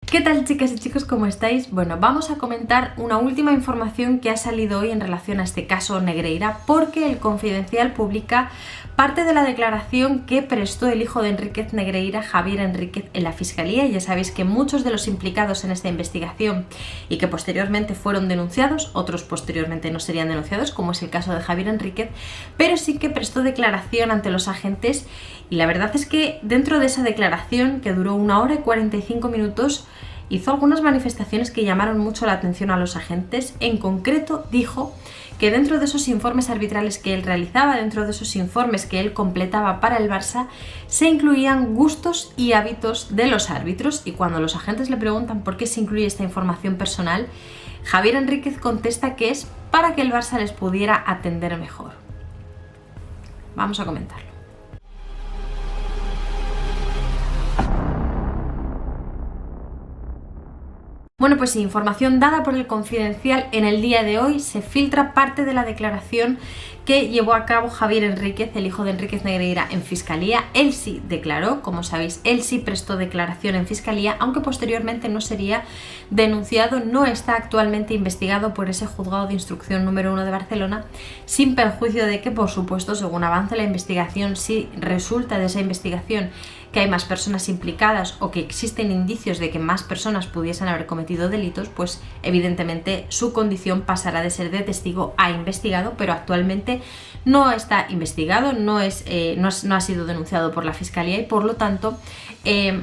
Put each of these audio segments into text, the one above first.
¿Qué tal, chicas y chicos? ¿Cómo estáis? Bueno, vamos a comentar una última información que ha salido hoy en relación a este caso Negreira, porque el Confidencial publica parte de la declaración que prestó el hijo de Enríquez Negreira, Javier Enríquez, en la Fiscalía. Y ya sabéis que muchos de los implicados en esta investigación y que posteriormente fueron denunciados, otros posteriormente no serían denunciados, como es el caso de Javier Enríquez, pero sí que prestó declaración ante los agentes. Y la verdad es que dentro de esa declaración, que duró 1 hora y 45 minutos, hizo algunas manifestaciones que llamaron mucho la atención a los agentes. En concreto, dijo que dentro de esos informes arbitrales que él realizaba, dentro de esos informes que él completaba para el Barça, se incluían gustos y hábitos de los árbitros. Y cuando los agentes le preguntan por qué se incluye esta información personal, Javier Enríquez contesta que es para que el Barça les pudiera atender mejor. Vamos a comentarlo. Bueno, pues información dada por el Confidencial en el día de hoy. Se filtra parte de la declaración que llevó a cabo Javier Enríquez, el hijo de Enríquez Negreira, en Fiscalía. Él sí declaró, como sabéis, él sí prestó declaración en Fiscalía, aunque posteriormente no sería denunciado, no está actualmente investigado por ese juzgado de instrucción número 1 de Barcelona, sin perjuicio de que, por supuesto, según avance la investigación, si resulta de esa investigación que hay más personas implicadas o que existen indicios de que más personas pudiesen haber cometido delitos, pues evidentemente su condición pasará de ser de testigo a investigado, pero actualmente no está investigado, no ha sido denunciado por la Fiscalía y por lo tanto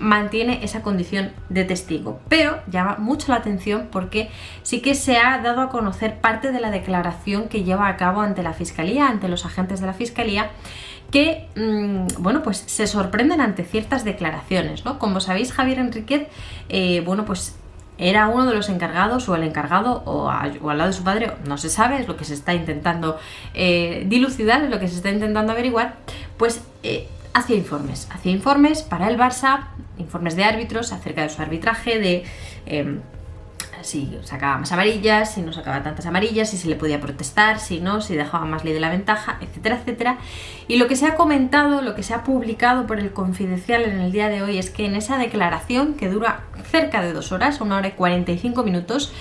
mantiene esa condición de testigo. Pero llama mucho la atención porque sí que se ha dado a conocer parte de la declaración que lleva a cabo ante la Fiscalía, ante los agentes de la Fiscalía, que, bueno, pues se sorprenden ante ciertas declaraciones, ¿no? Como sabéis, Javier Enríquez, bueno, pues era uno de los encargados, o el encargado, o al lado de su padre, no se sabe, es lo que se está intentando dilucidar, es lo que se está intentando averiguar, pues hacía informes para el Barça, informes de árbitros acerca de su arbitraje, de si sacaba más amarillas, si no sacaba tantas amarillas, si se le podía protestar, si no, si dejaba más ley de la ventaja, etcétera, etcétera. Y lo que se ha comentado, lo que se ha publicado por el Confidencial en el día de hoy es que en esa declaración, que dura cerca de 2 horas, 1 hora y 45 minutos,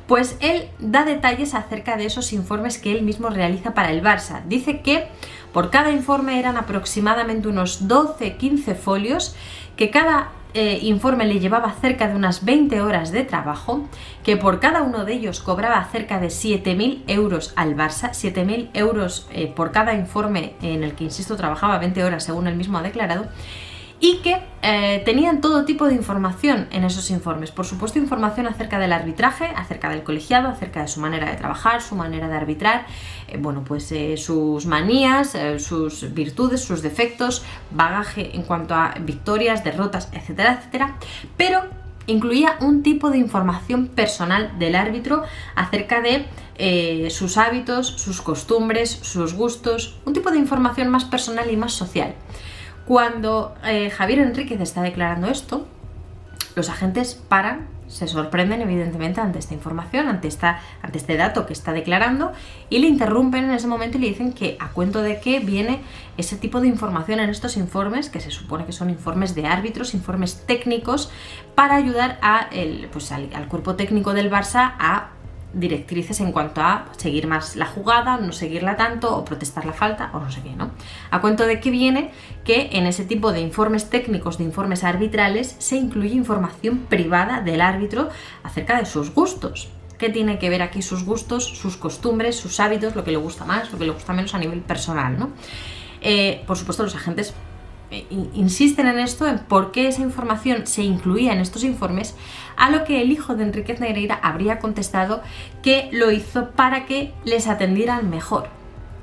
pues él da detalles acerca de esos informes que él mismo realiza para el Barça. Dice que por cada informe eran aproximadamente unos 12-15 folios, que cada informe le llevaba cerca de unas 20 horas de trabajo, que por cada uno de ellos cobraba cerca de 7.000 euros al Barça, 7.000 euros por cada informe en el que, insisto, trabajaba 20 horas según él mismo ha declarado, y que tenían todo tipo de información en esos informes. Por supuesto, información acerca del arbitraje, acerca del colegiado, acerca de su manera de trabajar, su manera de arbitrar, bueno, pues sus manías, sus virtudes, sus defectos, bagaje en cuanto a victorias, derrotas, etcétera, etcétera, pero incluía un tipo de información personal del árbitro acerca de sus hábitos, sus costumbres, sus gustos, un tipo de información más personal y más social. Cuando Javier Enríquez está declarando esto, los agentes paran, se sorprenden evidentemente ante esta información, ante este dato que está declarando, y le interrumpen en ese momento y le dicen que a cuento de qué viene ese tipo de información en estos informes, que se supone que son informes de árbitros, informes técnicos, para ayudar al cuerpo técnico del Barça a directrices en cuanto a seguir más la jugada, no seguirla tanto, o protestar la falta, o no sé qué, ¿no? A cuento de que viene que en ese tipo de informes técnicos, de informes arbitrales, se incluye información privada del árbitro acerca de sus gustos. ¿Qué tiene que ver aquí sus gustos, sus costumbres, sus hábitos, lo que le gusta más, lo que le gusta menos a nivel personal, ¿no? Por supuesto, los agentes insisten en esto, en por qué esa información se incluía en estos informes, a lo que el hijo de Enríquez Negreira habría contestado que lo hizo para que les atendieran mejor,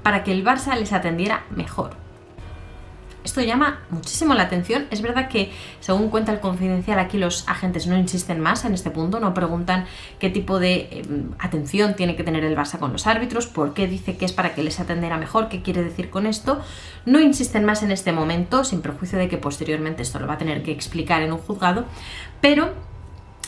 para que el Barça les atendiera mejor. Esto llama muchísimo la atención. Es verdad que, según cuenta el Confidencial, aquí los agentes no insisten más en este punto, no preguntan qué tipo de atención tiene que tener el Barça con los árbitros, por qué dice que es para que les atendiera mejor, qué quiere decir con esto. No insisten más en este momento, sin perjuicio de que posteriormente esto lo va a tener que explicar en un juzgado, pero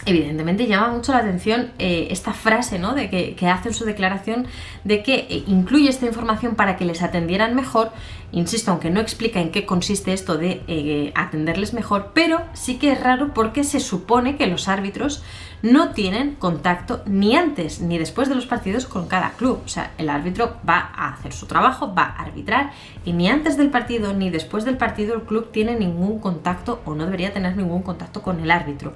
evidentemente llama mucho la atención esta frase, ¿no?, de que hace en su declaración de que incluye esta información para que les atendieran mejor, Insisto, aunque no explica en qué consiste esto de atenderles mejor, pero sí que es raro porque se supone que los árbitros no tienen contacto ni antes ni después de los partidos con cada club. O sea, el árbitro va a hacer su trabajo, va a arbitrar, y ni antes del partido ni después del partido el club tiene ningún contacto o no debería tener ningún contacto con el árbitro.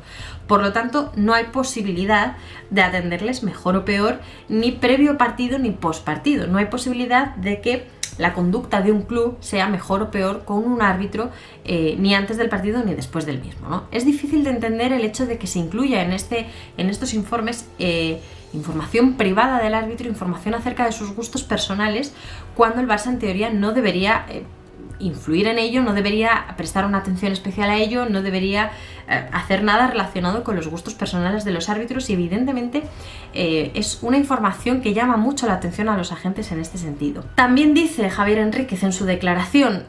Por lo tanto, no hay posibilidad de atenderles mejor o peor ni previo partido ni post partido. No hay posibilidad de que la conducta de un club sea mejor o peor con un árbitro ni antes del partido ni después del mismo, ¿no? Es difícil de entender el hecho de que se incluya en estos informes información privada del árbitro, información acerca de sus gustos personales, cuando el Barça en teoría no debería influir en ello, no debería prestar una atención especial a ello, no debería hacer nada relacionado con los gustos personales de los árbitros, y evidentemente es una información que llama mucho la atención a los agentes en este sentido. También dice Javier Enríquez en su declaración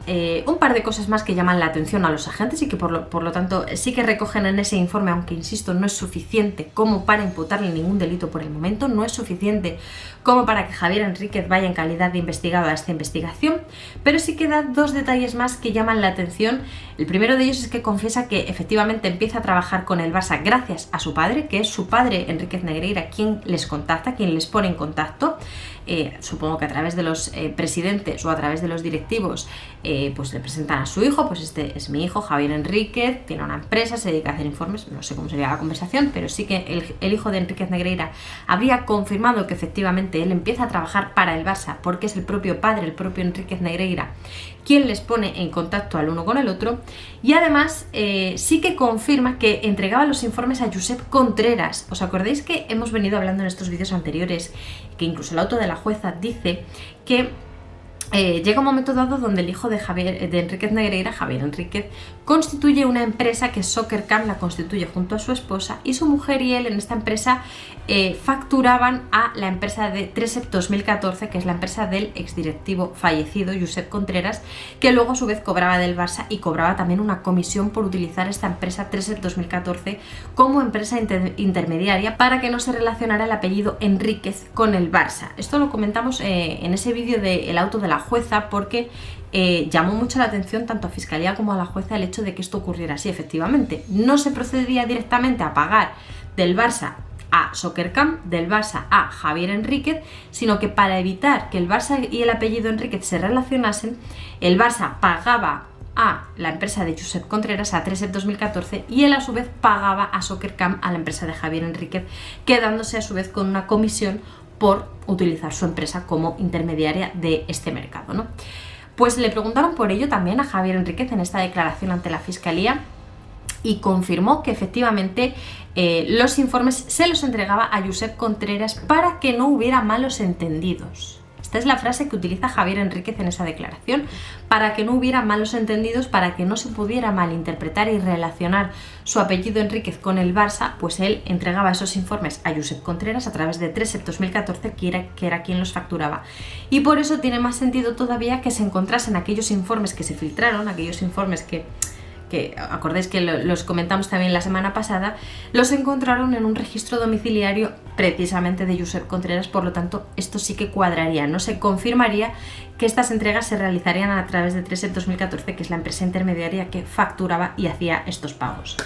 un par de cosas más que llaman la atención a los agentes y que por lo tanto sí que recogen en ese informe, aunque insisto, no es suficiente como para imputarle ningún delito por el momento, no es suficiente como para que Javier Enríquez vaya en calidad de investigado a esta investigación, pero sí que da dos detalles más que llaman la atención. El primero de ellos es que confiesa que efectivamente empieza a trabajar con el Barça gracias a su padre, que es su padre, Enríquez Negreira, quien les contacta, quien les pone en contacto. Supongo que a través de los presidentes o a través de los directivos pues le presentan a su hijo, pues este es mi hijo Javier Enríquez, tiene una empresa, se dedica a hacer informes, no sé cómo sería la conversación, pero sí que el hijo de Enríquez Negreira habría confirmado que efectivamente él empieza a trabajar para el Barça porque es el propio padre, el propio Enríquez Negreira, quien les pone en contacto al uno con el otro, y además sí que confirma que entregaba los informes a Josep Contreras. ¿Os acordáis que hemos venido hablando en estos vídeos anteriores que incluso el auto de la jueza dice que llega un momento dado donde el hijo de Enríquez Negreira, Javier Enríquez, constituye una empresa que Soccercam la constituye junto a su esposa, y su mujer y él en esta empresa facturaban a la empresa de Tresep 2014, que es la empresa del exdirectivo fallecido Josep Contreras, que luego a su vez cobraba del Barça y cobraba también una comisión por utilizar esta empresa Tresep 2014 como empresa intermediaria para que no se relacionara el apellido Enríquez con el Barça. Esto lo comentamos en ese vídeo del auto de la jueza porque llamó mucho la atención tanto a Fiscalía como a la jueza el hecho de que esto ocurriera así. Efectivamente, no se procedía directamente a pagar del Barça a Soccercam, del Barça a Javier Enríquez, sino que para evitar que el Barça y el apellido Enríquez se relacionasen, el Barça pagaba a la empresa de Josep Contreras, a Tresep 2014, y él a su vez pagaba a Soccercam, a la empresa de Javier Enríquez, quedándose a su vez con una comisión por utilizar su empresa como intermediaria de este mercado, ¿no? Pues le preguntaron por ello también a Javier Enríquez en esta declaración ante la Fiscalía, y confirmó que efectivamente los informes se los entregaba a Josep Contreras para que no hubiera malos entendidos. Esta es la frase que utiliza Javier Enríquez en esa declaración: para que no hubiera malos entendidos, para que no se pudiera malinterpretar y relacionar su apellido Enríquez con el Barça, pues él entregaba esos informes a Josep Contreras a través de Tresep 2014, que era quien los facturaba. Y por eso tiene más sentido todavía que se encontrasen aquellos informes que se filtraron, aquellos informes que acordáis que los comentamos también la semana pasada, los encontraron en un registro domiciliario precisamente de Josep Contreras. Por lo tanto, esto sí que cuadraría, no se confirmaría que estas entregas se realizarían a través de Tresep 2014, que es la empresa intermediaria que facturaba y hacía estos pagos.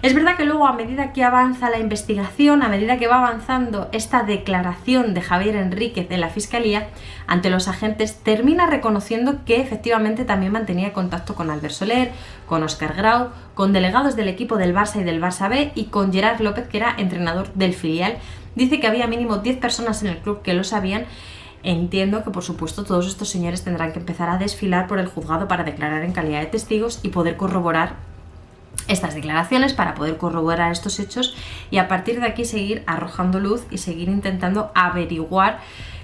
Es verdad que luego, a medida que avanza la investigación, a medida que va avanzando esta declaración de Javier Enríquez en la Fiscalía ante los agentes, termina reconociendo que efectivamente también mantenía contacto con Albert Soler, con Óscar Grau, con delegados del equipo del Barça y del Barça B, y con Gerard López, que era entrenador del filial. Dice que había mínimo 10 personas en el club que lo sabían. Entiendo que, por supuesto, todos estos señores tendrán que empezar a desfilar por el juzgado para declarar en calidad de testigos y poder corroborar estas declaraciones, para poder corroborar estos hechos, y a partir de aquí seguir arrojando luz y seguir intentando averiguar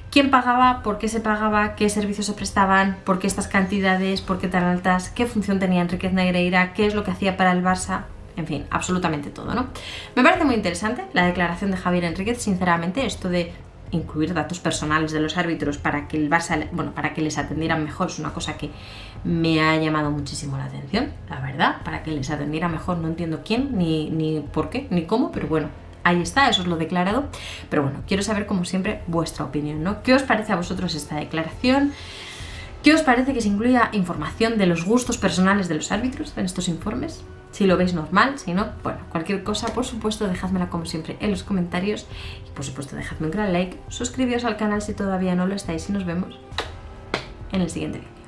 quién pagaba, por qué se pagaba, qué servicios se prestaban, por qué estas cantidades, por qué tan altas, qué función tenía Enríquez Negreira, qué es lo que hacía para el Barça, en fin, absolutamente todo, ¿no? Me parece muy interesante la declaración de Javier Enríquez, sinceramente, esto de incluir datos personales de los árbitros para que el Barça, para que les atendieran mejor, es una cosa que me ha llamado muchísimo la atención, la verdad. Para que les atendiera mejor, no entiendo quién, ni por qué, ni cómo, pero bueno, ahí está, eso es lo declarado. Pero bueno, quiero saber, como siempre, vuestra opinión, ¿no? ¿Qué os parece a vosotros esta declaración? ¿Qué os parece que se incluya información de los gustos personales de los árbitros en estos informes? Si lo veis normal, si no, bueno, cualquier cosa, por supuesto, dejádmela como siempre en los comentarios. Y por supuesto, dejadme un gran like, suscribíos al canal si todavía no lo estáis y nos vemos en el siguiente vídeo.